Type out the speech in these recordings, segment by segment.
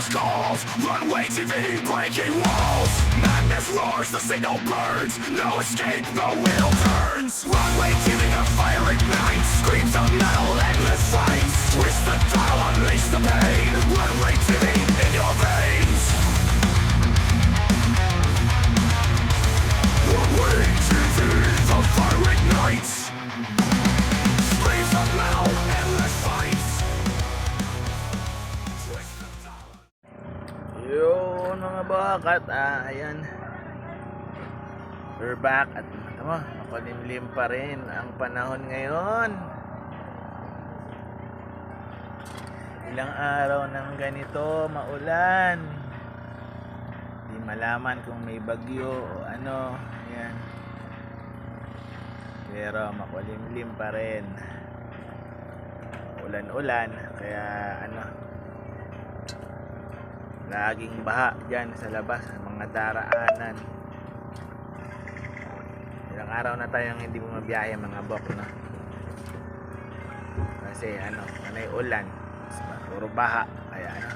house calls, runway TV breaking walls. Madness roars, the signal burns, no escape, the wheel turns. Runway TV, a fire ignites, screams of metal, endless fights. Twist the dial, unleash the pain. Runway TV in your veins. Runway TV, the fire ignites. Screams of metal, endless fights. Twist the dial. Yun mga bakat, ayan. We're back at makulimlim pa rin ang panahon ngayon. Ilang araw ng ganito, maulan. Di malaman kung may bagyo o ano, ayan. Pero makulimlim pa rin. Ulan-ulan, kaya ano, laging baha dyan sa labas ng mga daraanan. Ilang araw na tayong hindi bumabiyahe mga bok, no? Kasi ano, manay ulan, puro baha, kaya ano,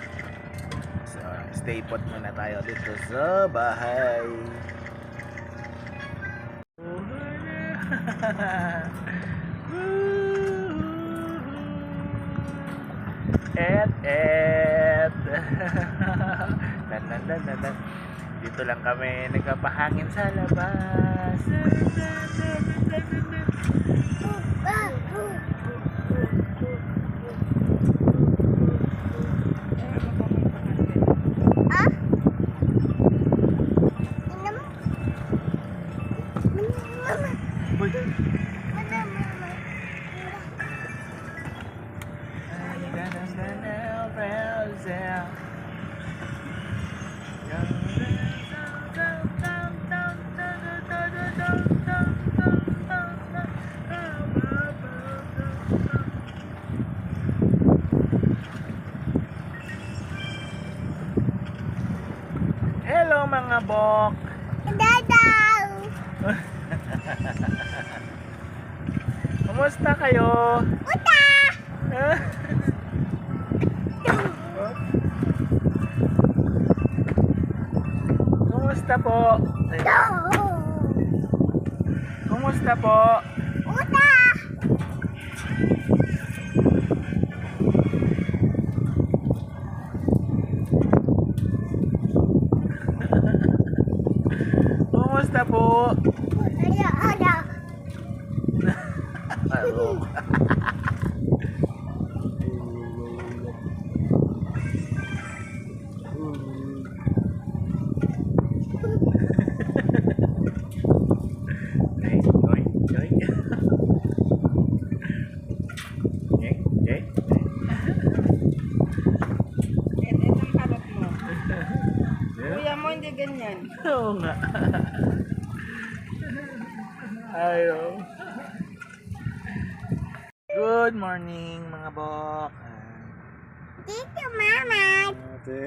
so stay put muna tayo dito sa bahay. Dito lang kami nagpapahangin sa labas. Hello mga bok. Dadaw! Kumusta kayo? Uta! Kumusta po? Kumusta po? Uta! Kumusta po? Ada. Kuya mo hindi ganyan. Oo nga. Ayo. Good morning mga bok. Dito, mama. Uta.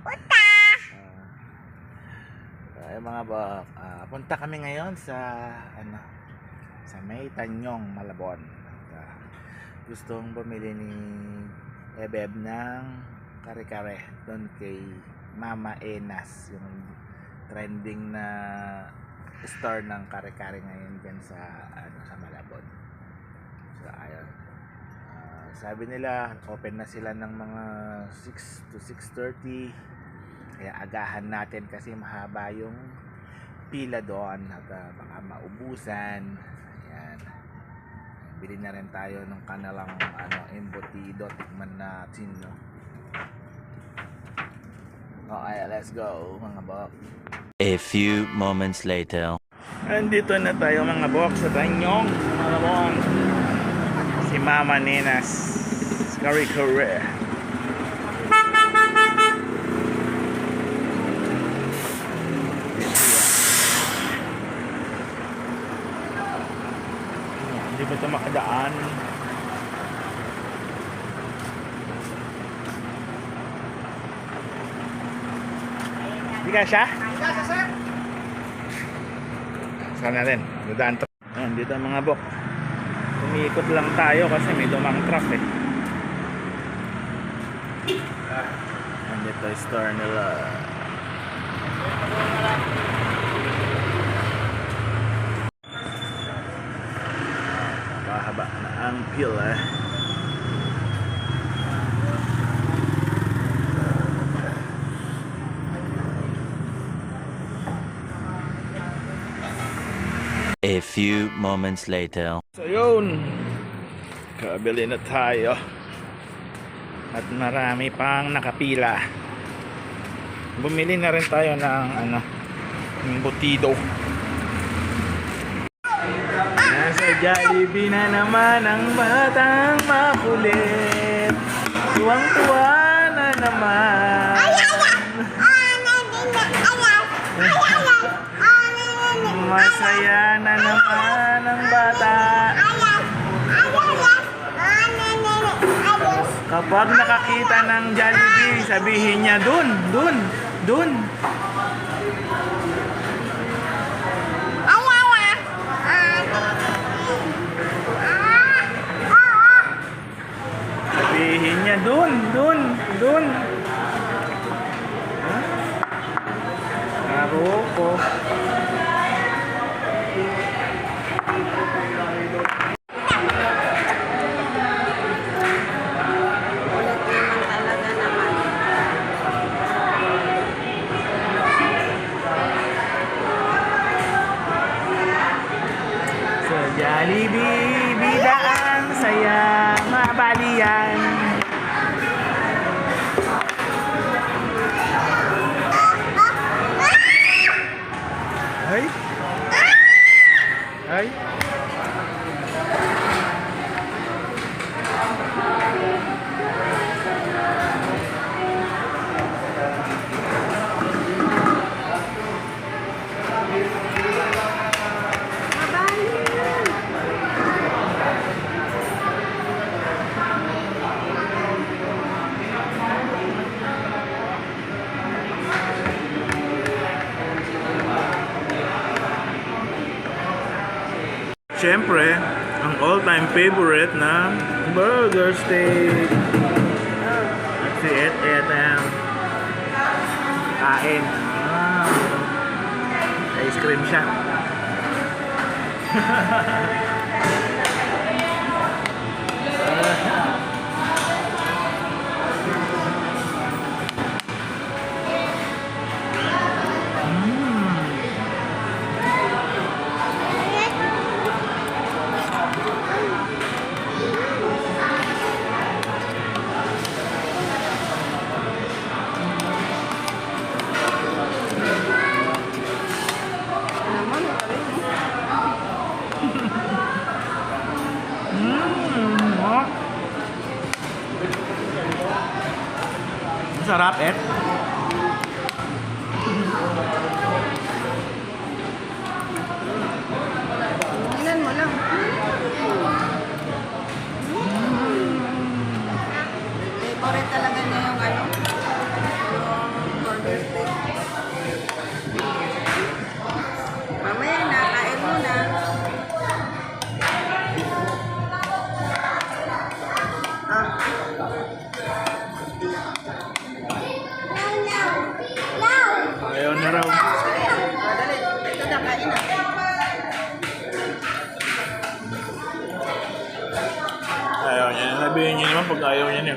Uta! Ay mga bok, punta kami ngayon sa ano, sa May Tanyong, Malabon. Gustong bumili ni Ebeb ng kare-kare doon kay Mama Enas, yung trending na store ng kare-kare ngayon dyan sa ano, sa Malabon. So ayun, sabi nila open na sila ng mga 6 to 6:30, kaya agahan natin kasi mahaba yung pila doon at baka maubusan. Ayan, bili na rin tayo ng kanilang ano, embutido, tikman natin, no? Okay, let's go mga bok. A few moments later. Andito na tayo mga bok sa Tanyong, Malabon. Si Mama Nenas Kare-Kare. Hindi ba ito makadaan? Hindi ka siya? Sana rin, dadaan truck. Ayan, dito mga bok. Umiikot lang tayo kasi may dumang truck eh. Dito store nila. Mahaba na ang pila. A few moments later. So yun, kabili na tayo at marami pang nakapila. Bumili na rin tayo ng ng butido. Nasa Jollibee na naman ang batang makulit, tuwang-tuwa na naman. Masaya na naman ang bata kapag nakakita ng Jollibee. Sabihin niya, dun, dun, dun. Sabihin niya, dun, dun, dun. Naroko. Sa Jollibee, bida ang saya, mabalian. Ay. Ay. Siyempre, ang all-time favorite na burger steak. At si Et ang kain. Ice cream siya. Sarap, Et. Tingnan mo lang. Favorite talaga niya yung yung burger steak. Mamaya na, kain mo na. Ayaw na raw. Dali, ito na, kain na. Ayaw niya. Sabihin niya naman pag ayaw niya niya.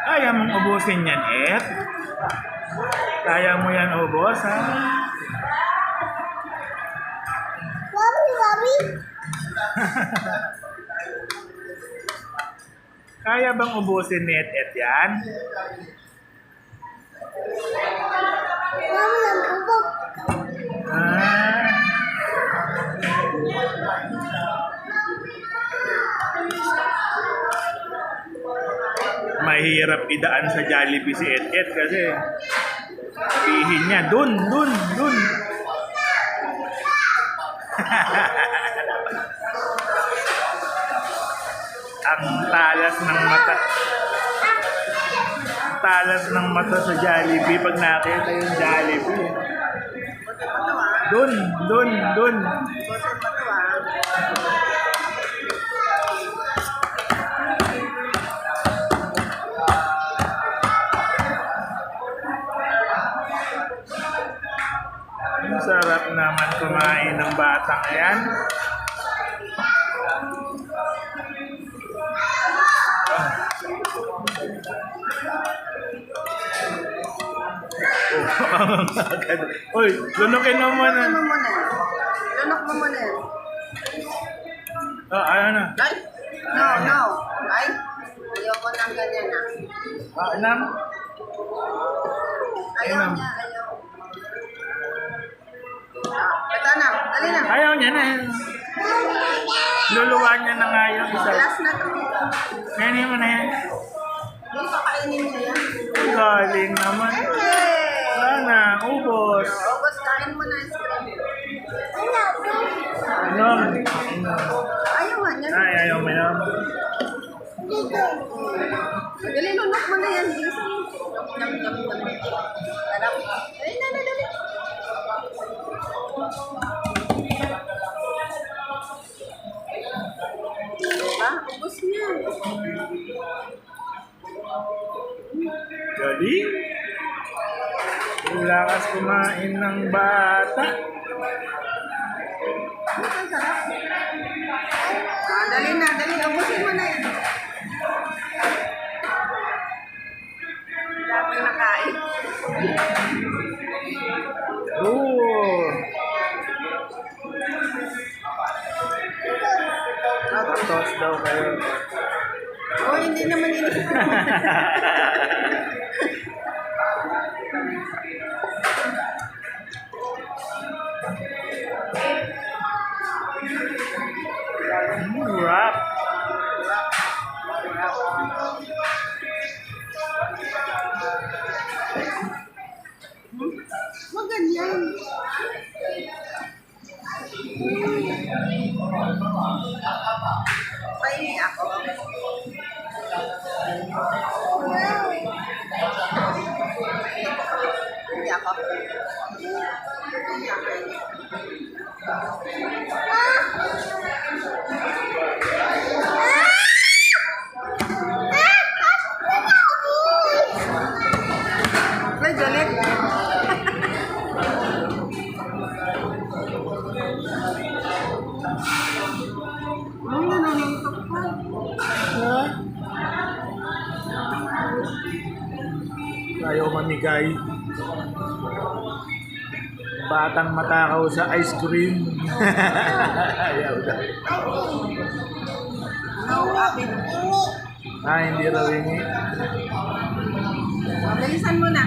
Kaya mong ubusin yan, Ed? Kaya mo yan ubos, ha? Wabi, wabi. Kaya bang ubusin ni Ed yan? Wabi ang bubog. Ah. Mahirap idaan sa Jollibee si Ed kasi sabihin niya, dun. Ang talas ng mata. Ang talas ng mata sa Jollibee pag nakita yung Jollibee. Dun. Bosin pa to ah. Ang sarap naman kumain ng batang yan. Uy, lunukin mo muna. Lunok mo muna. Lunok mo muna yan. Ayaw na. Ay! No. Ay! Ayoko ng ganyan ah. Nam? Ayaw Ayun. niya, ayaw. Ito na, dali na. Ayaw niya na. Luluwan niya na nga yung isa. Last na to. Ngayon mo na yan. Yung kakainin niya yan. Ang galing naman. Yay! Sana, ubos. August, kain mo na ice cream. Inom. Ayaw nga niya. Ay, ayaw mo yan. Dali, lunok mo na yan. Bilisan mo. Yum. Harap. Dali na. Diba? Ubus niya. Galing. Lakas kumain ng bata. Ang sarap. Dali na. Ubusin mo na yan. Dami nakain. Oo. Tapos daw kayo. Oh, hindi naman yun. Wrap. Huwag ganyan. Pahingi ako. Hindi ako. Hindi ako. Ay, galit. Nanununtok pa. Ayaw mamigay. Batang matakaw sa ice cream. Ayaw na. No, akin. Hindi raw hingi. Dalisan mo na.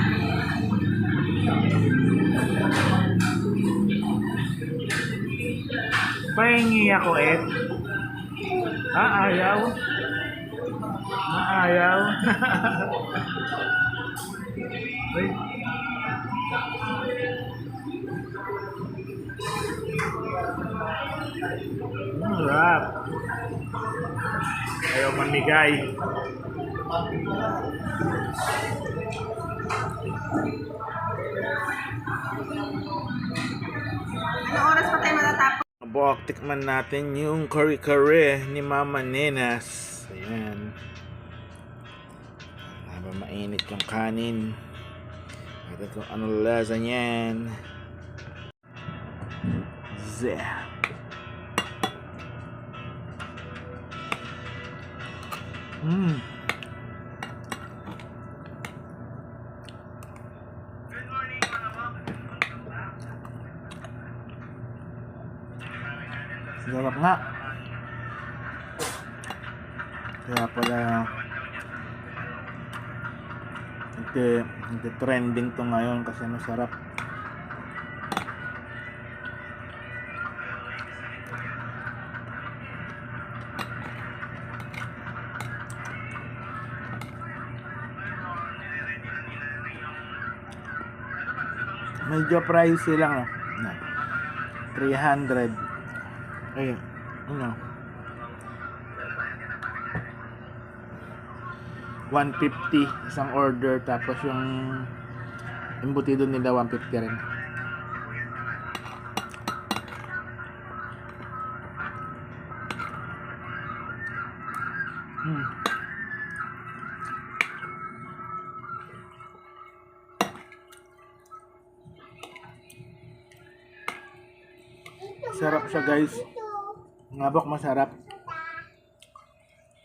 Pahingi ako, Ed. Ayaw. Ayaw. Wait. Harap. Ayaw mamigay. Anong oras pa tayo matatapos? Buwak tikman natin yung kare-kare ni Mama Nenas. Ayan. Habang mainit yung kanin. At kung anong lasa niyan. Zeh. Sarap nga. Kaya pala hindi trending to ngayon kasi masarap. Medyo pricey lang, no? 300. Ay, ano? 150 isang order, tapos yung embutido nila 150 rin. Sarap siya, guys. Ngabok masarap.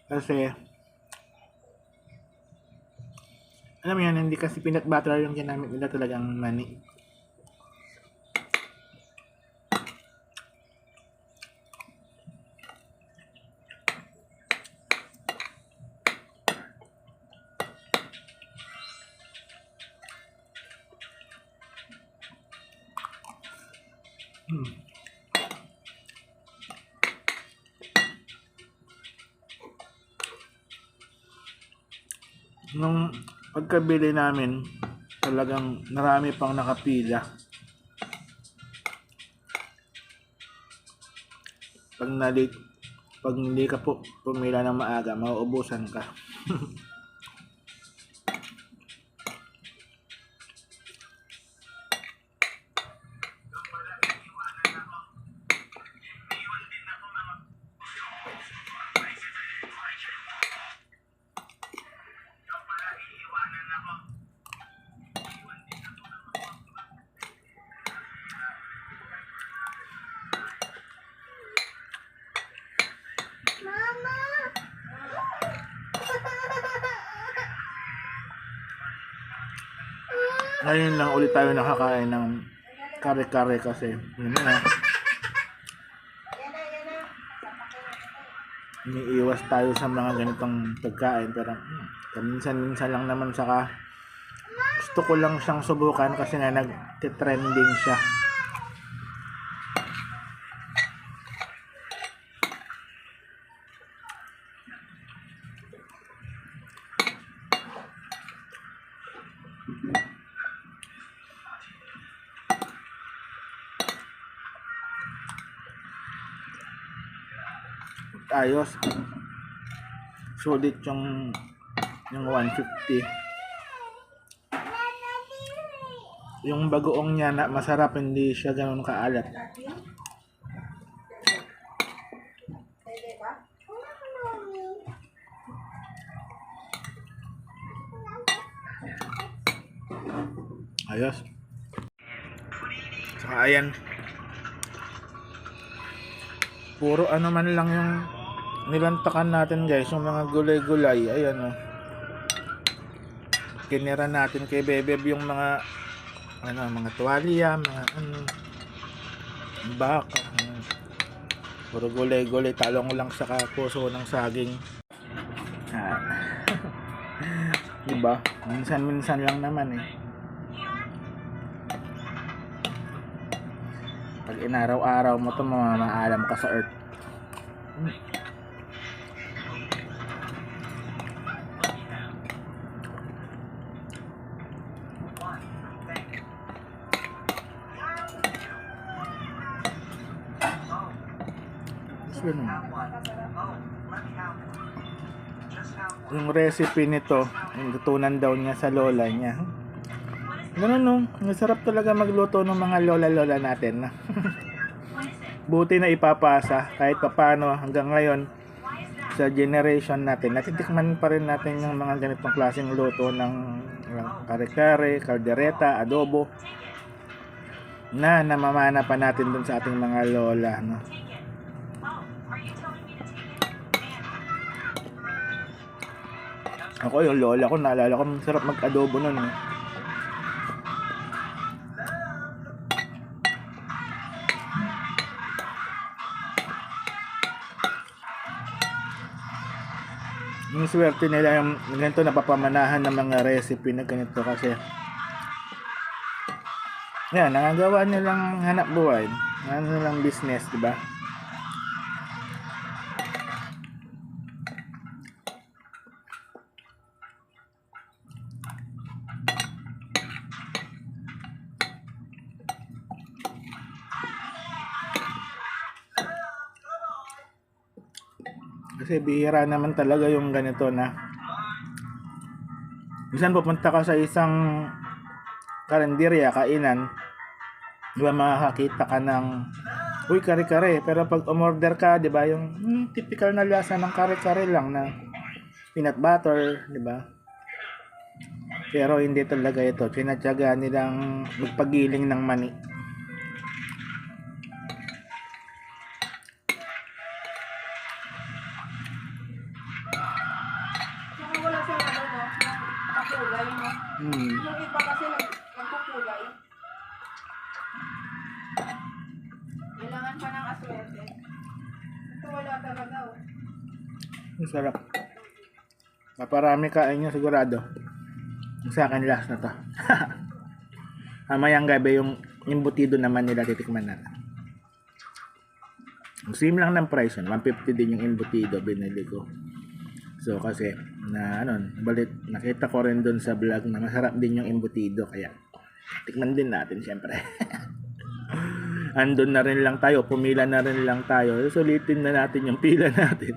Kasi alam mo yan, hindi kasi peanut butter yung ginamit nila, talagang mani. Nung pagkabili namin, talagang marami pang nakapila. Pag hindi ka po pumila ng maaga, mauubusan ka. Mama! Ngayon lang ulit tayo nakakain ng kare-kare kasi yun na. Iniiwas tayo sa mga ganitong pagkain, pero minsan-minsan lang naman, saka gusto ko lang siyang subukan kasi nga nag-trending siya. Ayos. Sulit yung 150. Yung bagoong niya na masarap, hindi siya ganoon kaalat. Ayos. Saka ayan, puro ano man lang yung nilantakan natin, guys, yung mga gulay-gulay. Ayan, oh. Kinira natin kay Bebeb yung mga mga tuwalya, mga baka, puro gulay-gulay, talong lang sa puso ng saging. Diba? Minsan-minsan lang naman eh. Pag inaraw-araw mo ito, mamaalam ka sa earth. Yung recipe nito, natutunan daw niya sa lola niya. Ganun no, masarap talaga magluto ng mga lola-lola natin. Buti na ipapasa kahit papano hanggang ngayon sa generation natin. Natitikman pa rin natin yung mga ganitong klaseng luto ng kare-kare, kaldereta, adobo na namamana pa natin dun sa ating mga lola, no? Ako yung lola ko, naalala ko, masarap mag-adobo nun. Eh. Yung swerte nila yung ganito napapamanahan ng mga recipe na ganito kasi yan, nangagawa nilang hanap buhay, nilang business, di ba? Kasi bihira naman talaga yung ganito na minsan pupunta ka sa isang karinderya, kainan, di ba makakakita ka ng uy, kare-kare, pero pag umorder ka, di ba, yung typical na lasa ng kare-kare lang na peanut butter, di ba? Pero hindi talaga ito, tinatyaga nilang magpagiling ng mani. Saka wala siyang ano, no? Nakakulay, no? Yung iba kasi nagkukulay. Kailangan pa ng aswerte. Ito wala talaga, oh. Ang sarap. Maparami kain nyo sigurado. Sa akin last na to. Mamayang gabi yung embutido naman nila titikman natin. Same lang ng price yun. 150 din yung embutido binili ko. So kasi na nakita ko rin doon sa vlog na masarap din yung embutido kaya tikman din natin syempre. Andun na rin lang tayo, pumila na rin lang tayo. Sulitin na natin yung pila natin.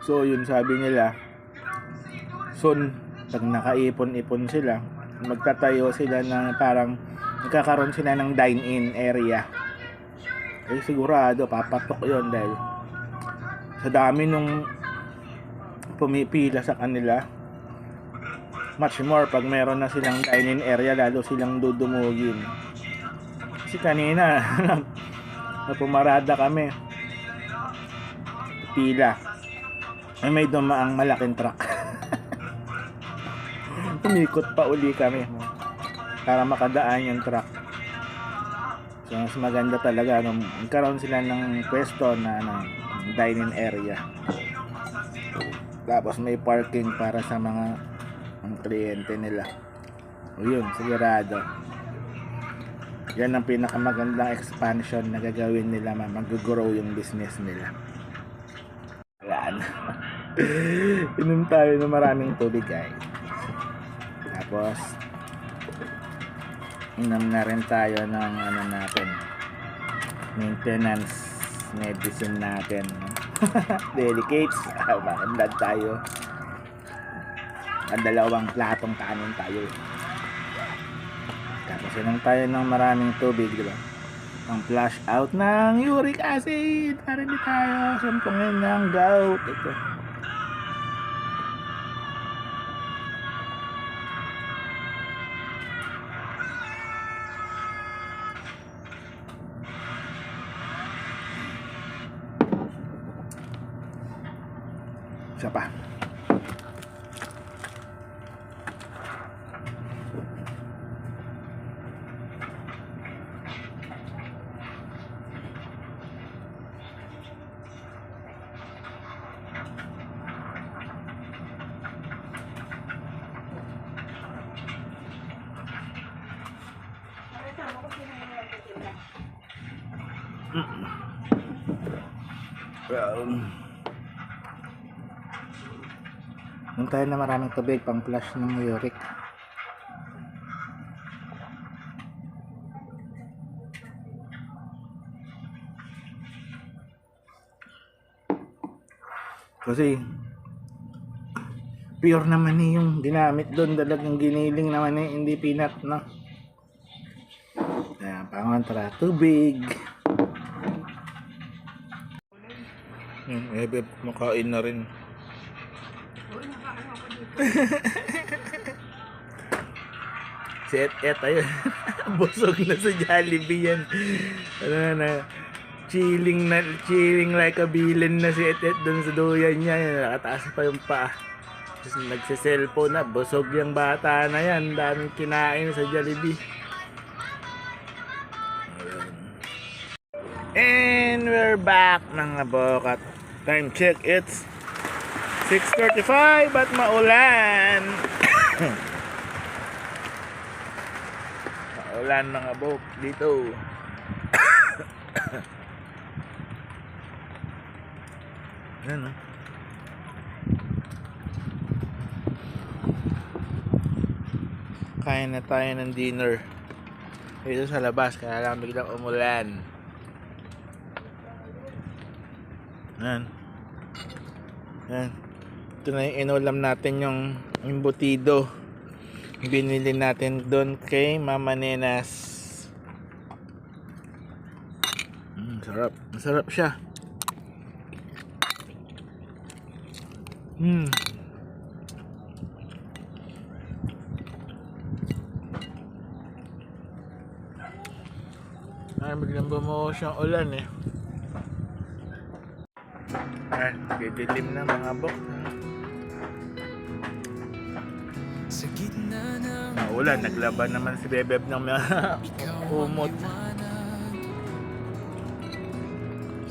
So yun sabi nila, soon pag nakaipon-ipon sila, magtatayo sila ng parang magkakaroon sila ng dine-in area. Eh sigurado papatok yon dahil sa dami nung pumipila sa kanila. Much more pag meron na silang dine-in area, lalo silang dudumugin. Kasi kanina napumarada kami, pila, ay may dumaang malaking truck. Umikot pa uli kami para makadaan yung truck. So mas maganda talaga magkaroon sila ng pwesto na dining area, tapos may parking para sa mga kliyente nila. O yun, sigurado yan ang pinakamagandang expansion na gagawin nila, mag-grow yung business nila. Wala na. Inom tayo ng maraming tubig guys. Tapos inom na rin tayo ng natin, maintenance medicine natin. Delicates. Makandad tayo. Dalawang platong kanin tayo. Tapos inom tayo ng maraming tubig, di ba? Ang flush out ng uric acid. Para di tayo sumpungin ng gout. Ito. Isa pa. Nung tayo na maraming tubig pang flush ng uric. Kasi pure naman eh yung ginamit doon, talagang giniling naman eh, hindi peanut, no? Ayan, pangontra, tubig. Beb, makain na rin. Si Et ayun. Busog na sa Jollibee yan. Ano na, chilling like a villain na si Et dun sa duyan niya. Nakataas pa yung paa. Tapos nagsiselfone na, busog yung bata na yan. Daming kinain sa Jollibee. And we're back mga bokat. Time check, it's 6:35 at maulan. Maulan mga bok dito. Yan, oh. Kain na tayo ng dinner dito sa labas, kaya lang biglang umulan. Yan. Yan. Ito na yung inulam natin, yung embutido. Binili natin doon kay Mama Nenas. Sarap. Masarap siya. Ay, biglang bumuhos yung ulan eh. Ay, didilim na mga bok. Maulan, naglaban naman si Bebeb ng mga kumot.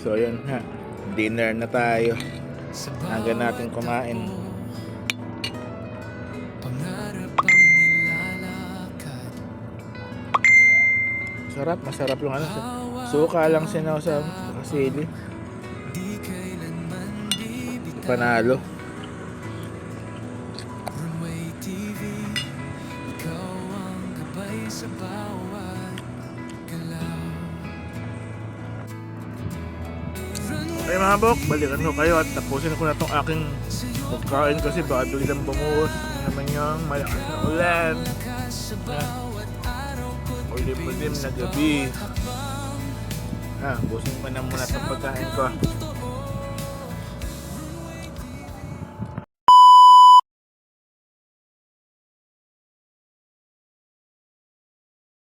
So yun ha, dinner na tayo. Hanggang natin kumain. Sarap, masarap yung ano. Suka lang sinaw sa sili. Panalo. Ay mga bok, balikan ko kayo at tapusin ko na itong aking pagkain kasi baka biglang bumuhos. Ano naman yung malakas na ulan. Ulim-ulim na gabi. Busin ko na muna itong pagkain ko.